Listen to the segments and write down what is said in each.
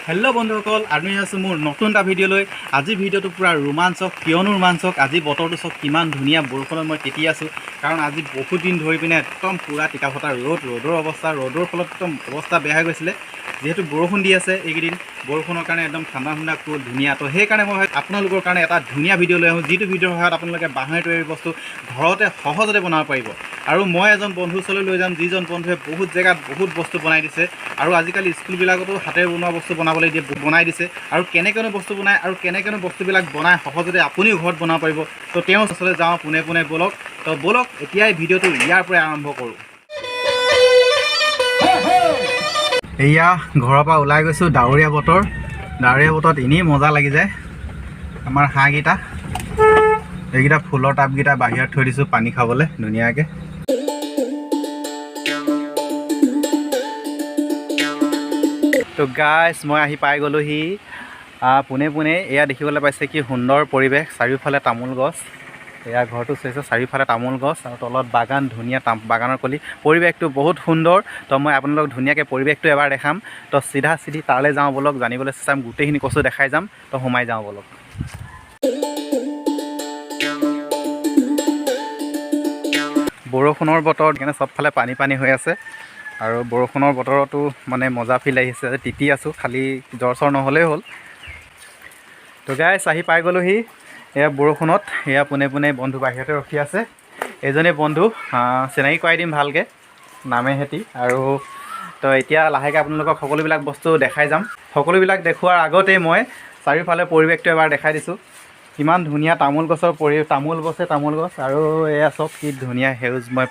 Hello बंधुসকল आदमी आছো मोर नतुन এটা video লৈ আজি ভিডিওটো পুরা रोमांचक কিয়নো रोमांचक আজি বতৰটো সব কিমান ধুনিয়া বৰষুণত মই তেতি আছো কাৰণ আজি বহুত দিন ধৰি পিনে একদম পুৰা টিকাফটা ৰ'দৰ অৱস্থা ৰ'দৰ ফলত একদম অৱস্থা বেয়া হৈ গৈছিলে যেহেতু বৰষুণ দি আছে এইকেইদিন বৰষুণৰ কাৰণে একদম ঠাণ্ডা ঠাণ্ডা খুব ধুনিয়া তো সেই কাৰণে মই আপোনালোকৰ কাৰণে এটা ধুনিয়া ভিডিও লৈ আহো যেটো ভিডিওৰ সহায়ত আপোনালোকে বাঁহেৰে তৈয়াৰী বস্তু ঘৰতে সহজতে বনাব পাৰিব আৰু মই এজন বন্ধুৰ ওচৰলৈ লৈ যাম যিজন বন্ধুৱে বহুত জেগাত বহুত বস্তু বনাই দিছে আৰু আজিকালি স্কুলবিলাকতো হাতেৰে বনোৱা বস্তু বনাবলৈ দিয়ে বনাই দিছে আৰু কেনেকেনো বস্তু বনায় আৰু কেনেকেনো বস্তুবিলাক বনাই সহজতে আপুনিও ঘৰত বনাব পাৰিব তো তেওঁৰ ওচৰলৈ যাওঁ পোনে পোনে বলক তো বলক এতিয়াই ভিডিওটো ইয়াৰ পৰা আৰম্ভ কৰোঁ এয়া ঘৰৰ পৰা ওলাই গৈছো ডাৱৰীয়া বতৰত এনেই মজা লাগি যায় আমাৰ হাঁহকেইটা এইকেইটা ফুলৰ টাবকেইটা বাহিৰত থৈ দিছোঁ পানী খাবলৈ ধুনীয়াকৈ তো গাইছ মই আহি পাই গ'লোহি পোনে পোনে এয়া দেখিবলৈ পাইছে কি সুন্দৰ পৰিৱেশ চাৰিওফালে তামোল গছ এয়া ঘৰটো চাইছে চাৰিওফালে তামোল গছ আৰু তলত বাগান ধুনীয়া বাগানৰ কলি পৰিৱেশটো বহুত সুন্দৰ তো মই আপোনালোকক ধুনীয়াকৈ পৰিৱেশটো এবাৰ দেখাম তো চিধা চিধি তালৈ যাওঁ বলক জানিবলৈ চেষ্টা কৰিম গোটেইখিনি কচু দেখাই যাম তো সোমাই যাওঁ বলক বৰষুণৰ বতৰ সেইকাৰণে চবফালে পানী পানী হৈ আছে আৰু বৰষুণৰ বতৰতো মানে মজা ফিল আহিছে তিতি আছোঁ খালি জ্বৰ চৰ নহ'লেই হ'ল তো গাইছ আহি পাই গ'লোহি এয়া বৰষুণত এয়া পোনে পোনে বন্ধু বাহিৰতে ৰখি আছে এজনে বন্ধু চিনাকি কৰাই দিম ভালকৈ নামে হেতি আৰু তো এতিয়া লাহেকৈ আপোনালোকক সকলোবিলাক বস্তু দেখাই যাম সকলোবিলাক দেখুৱাৰ আগতেই মই চাৰিওফালে পৰিৱেশটো এবাৰ দেখাই দিছোঁ কিমান ধুনীয়া তামোল গছৰ তামোল গছ আৰু এয়া চব কি ধুনীয়া সেউজময়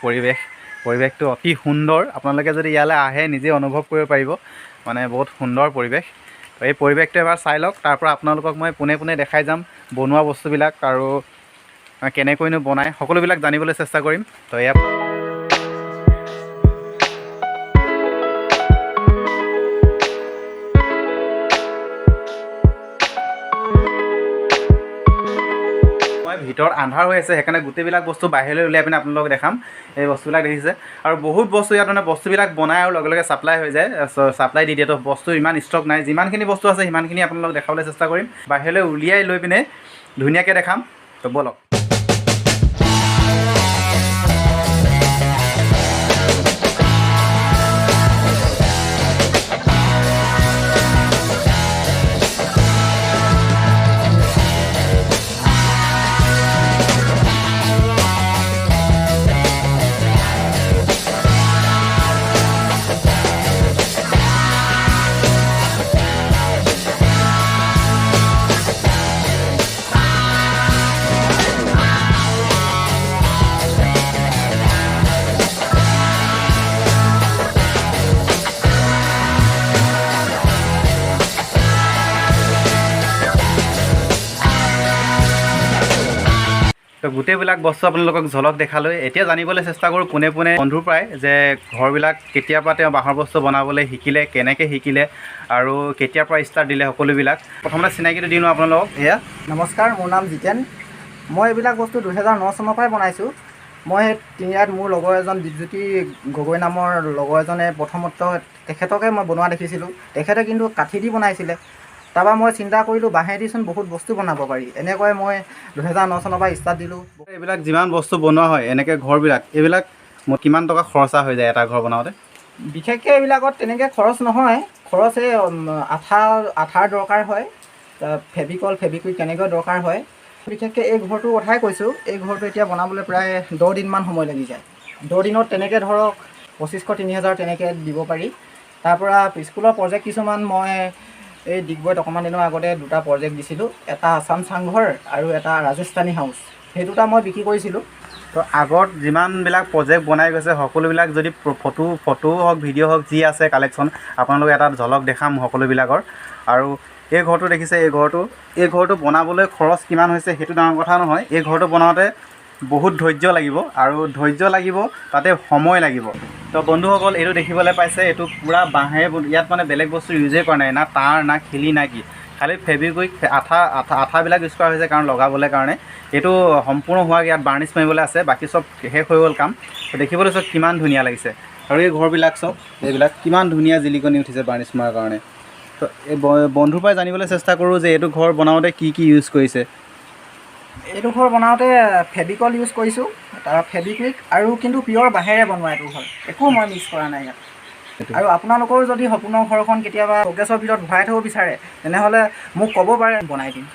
পৰিৱেশটো অতি সুন্দৰ আপোনালোকে যদি ইয়ালৈ আহে নিজে অনুভৱ কৰিব পাৰিব মানে বহুত সুন্দৰ পৰিৱেশ এই পৰিৱেশটো এবাৰ চাই লওক তাৰপৰা আপোনালোকক মই পোনে পোনে দেখাই যাম বনোৱা বস্তুবিলাক আৰু কেনেকৈনো বনায় সকলোবিলাক জানিবলৈ চেষ্টা কৰিম তো ইয়াত ভিতৰত আন্ধাৰ হৈ আছে সেইকাৰণে গোটেইবিলাক বস্তু বাহিৰলৈ উলিয়াই পিনে আপোনালোকক দেখাম এই বস্তুবিলাক দেখিছে আৰু বহুত বস্তু ইয়াত মানে বস্তুবিলাক বনাই আৰু লগে লগে ছাপ্লাই হৈ যায় ছাপ্লাই দি দিয়ে তো বস্তু ইমান ষ্টক নাই যিমানখিনি বস্তু আছে সিমানখিনি আপোনালোকক দেখাবলৈ চেষ্টা কৰিম বাহিৰলৈ উলিয়াই লৈ পিনে ধুনীয়াকৈ দেখাম তো বলক তো গোটেইবিলাক বস্তু আপোনালোকক ঝলক দেখালৈ এতিয়া জানিবলৈ চেষ্টা কৰোঁ পোনে পোনে বন্ধুৰ পৰাই যে ঘৰবিলাক কেতিয়াৰ পৰা তেওঁ বাঁহৰ বস্তু বনাবলৈ শিকিলে কেনেকৈ শিকিলে আৰু কেতিয়াৰ পৰা ষ্টাৰ্ট দিলে সকলোবিলাক প্ৰথমতে চিনাকিটো দিওঁ আপোনালোকক এয়া নমস্কাৰ মোৰ নাম জিতেন মই এইবিলাক বস্তু 2009 চনৰ পৰাই বনাইছোঁ মই তিনিআলিত মোৰ লগৰ এজন দীপজ্যোতি গগৈ নামৰ লগৰ এজনে প্ৰথমতে তেখেতকে মই বনোৱা দেখিছিলোঁ তেখেতে কিন্তু কাঠি দি বনাইছিলে তাৰপৰা মই চিন্তা কৰিলোঁ বাঁহেদিচোন বহুত বস্তু বনাব পাৰি এনেকৈ মই 2009 চনৰ পৰা ষ্টাৰ্ট দিলোঁ এইবিলাক যিমান বস্তু বনোৱা হয় এনেকৈ ঘৰবিলাক এইবিলাক কিমান টকা খৰচা হৈ যায় এটা ঘৰ বনাওঁতে বিশেষকৈ এইবিলাকত তেনেকৈ খৰচ নহয় খৰচ এই আঠাৰ দৰকাৰ হয় ফেভিকুইক তেনেকৈ দৰকাৰ হয় বিশেষকৈ এই ঘৰটোৰ কথাই কৈছোঁ এই ঘৰটো এতিয়া বনাবলৈ প্ৰায় 10 দিনমান সময় লাগি যায় 10 দিনত তেনেকৈ ধৰক 2500-3000 তেনেকৈ দিব পাৰি তাৰপৰা স্কুলৰ প্ৰজেক্ট কিছুমান মই এই ডিগবৈত অকণমান দিনৰ আগতে দুটা প্ৰজেক্ট দিছিলোঁ এটা আছাম চাংঘৰ আৰু এটা ৰাজস্থানী হাউচ সেই দুটা মই বিক্ৰী কৰিছিলোঁ তো আগত যিমানবিলাক প্ৰজেক্ট বনাই গৈছে সকলোবিলাক যদি ফটো হওক ভিডিঅ' হওক যি আছে কালেকশ্যন আপোনালোকে এটা ঝলক দেখাম সকলোবিলাকৰ আৰু এই ঘৰটো দেখিছে এই ঘৰটো বনাবলৈ খৰচ কিমান হৈছে সেইটো ডাঙৰ কথা নহয় এই ঘৰটো বনাওঁতে বহুত ধৈৰ্য লাগিব আৰু ধৈৰ্য লাগিব তাতে সময় লাগিব তো বন্ধুসকল এইটো দেখিবলৈ পাইছে এইটো পূৰা বাঁহেৰে ইয়াত মানে বেলেগ বস্তু ইউজেই কৰা নাই না তাঁৰ না খিলি না কি খালি ফেব্ৰিকুইক আঠাবিলাক ইউজ কৰা হৈছে কাৰণ লগাবলৈ কাৰণে এইটো সম্পূৰ্ণ হোৱাকৈ ইয়াত বাৰ্নিছ মাৰিবলৈ আছে বাকী চব শেষ হৈ গ'ল কাম দেখিবলৈ চব কিমান ধুনীয়া লাগিছে আৰু এই ঘৰবিলাক চব এইবিলাক কিমান ধুনীয়া জিলিকনি উঠিছে বাৰ্নিছ মৰাৰ কাৰণে তো এই বন্ধুৰ পৰাই জানিবলৈ চেষ্টা কৰোঁ যে এইটো ঘৰ বনাওঁতে কি কি ইউজ কৰিছে। এইটো ঘৰ বনাওঁতে ফেভিকল ইউজ কৰিছোঁ, তাৰ ফেভিকুইক আৰু কিন্তু পিয়ৰ বাঁহেৰে বনোৱা এইটো ঘৰ, একো মই মিক্স কৰা নাই ইয়াত। আৰু আপোনালোকৰো যদি সপোনৰ ঘৰখন কেতিয়াবা শ'কেছৰ ভিতৰত ভৰাই থ'ব বিচাৰে তেনেহ'লে মোক ক'ব পাৰে, বনাই দিম।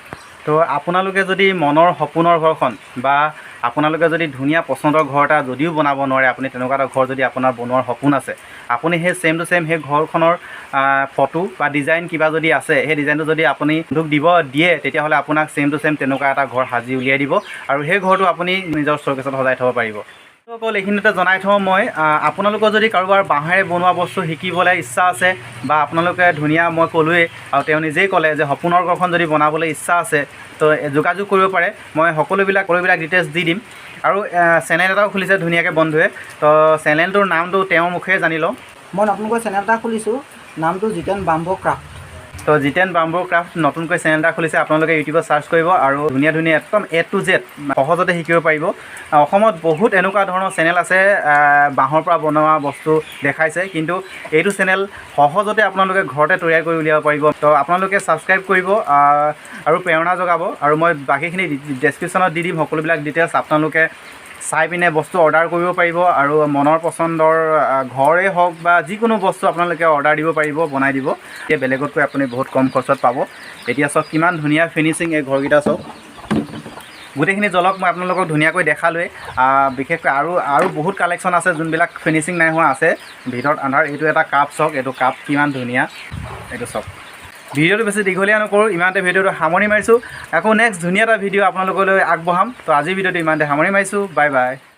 তো আপোনালোকে যদি মনৰ সপোনৰ ঘৰখন বা আপোনালোকে যদি ধুনীয়া পচন্দৰ ঘৰ এটা যদিও বনাব নোৱাৰে, আপুনি তেনেকুৱা এটা ঘৰ যদি আপোনাৰ বনোৱাৰ সপোন আছে, আপুনি সেই ছেম টু ছেম সেই ঘৰখনৰ ফটো বা ডিজাইন কিবা যদি আছে, সেই ডিজাইনটো যদি আপুনি মোক দিয়ে তেতিয়াহ'লে আপোনাক ছেম টু ছেম তেনেকুৱা এটা ঘৰ সাজি উলিয়াই দিব আৰু সেই ঘৰটো আপুনি নিজৰ শ্ব'কেছত সজাই থ'ব পাৰিব। অকল এইখিনিতে জনাই থওঁ মই, আপোনালোকৰ যদি কাৰোবাৰ বাঁহেৰে বনোৱা বস্তু শিকিবলৈ ইচ্ছা আছে বা আপোনালোকে ধুনীয়া, মই ক'লোৱেই আৰু তেওঁ নিজেই ক'লে যে সপোনৰ ঘৰখন যদি বনাবলৈ ইচ্ছা আছে তো যোগাযোগ কৰিব পাৰে। মই সকলোবিলাক ডিটেইলছ দি দিম। আৰু চেনেল এটাও খুলিছে ধুনীয়াকৈ বন্ধুৱে, তো চেনেলটোৰ নামটো তেওঁৰ মুখেৰে জানি লওঁ। মই নতুনকৈ চেনেল এটা খুলিছোঁ, নামটো জিতেন বাম্বো ক্ৰাফ্ট। তো জিতেন বাম্বো ক্ৰাফ্ট নতুনকৈ চেনেল এটা খুলিছে, আপোনালোকে ইউটিউবত চাৰ্চ কৰিব আৰু ধুনীয়া একদম A to Z সহজতে শিকিব পাৰিব। অসমত বহুত এনেকুৱা ধৰণৰ চেনেল আছে বাঁহৰ পৰা বনোৱা বস্তু দেখাইছে, কিন্তু এইটো চেনেল সহজতে আপোনালোকে ঘৰতে তৈয়াৰ কৰি উলিয়াব পাৰিব। তো আপোনালোকে ছাবস্ক্ৰাইব কৰিব আৰু প্ৰেৰণা যোগাব, আৰু মই বাকীখিনি ডেছক্ৰিপশ্যনত দি দিম সকলোবিলাক ডিটেইলছ। আপোনালোকে চাই পিনে বস্তু অৰ্ডাৰ কৰিব পাৰিব আৰু মনৰ পচন্দৰ ঘৰেই হওক বা যিকোনো বস্তু আপোনালোকে অৰ্ডাৰ দিব পাৰিব, বনাই দিব। এতিয়া বেলেগতকৈ আপুনি বহুত কম খৰচত পাব। এতিয়া চাওক কিমান ধুনীয়া ফিনিচিং এই ঘৰকেইটা চাওক। গোটেইখিনি জলক মই আপোনালোকক ধুনীয়াকৈ দেখালোৱেই। বিশেষকৈ আৰু বহুত কালেকশ্যন আছে যোনবিলাক ফিনিচিং নাই হোৱা আছে, ভিতৰত আন্ধাৰ। এইটো এটা কাপ চাওক, এইটো কাপ কিমান ধুনীয়া, এইটো চাওক। ভিডিঅ'টো বেছি দীঘলীয়া নকৰোঁ, ইমানতে ভিডিঅ'টো সামৰি মাৰিছোঁ। আকৌ নেক্সট ধুনীয়া এটা ভিডিঅ' আপোনালোকলৈ আগবঢ়াম। তো আজিৰ ভিডিঅ'টো ইমানতে সামৰি মাৰিছোঁ। Bye bye.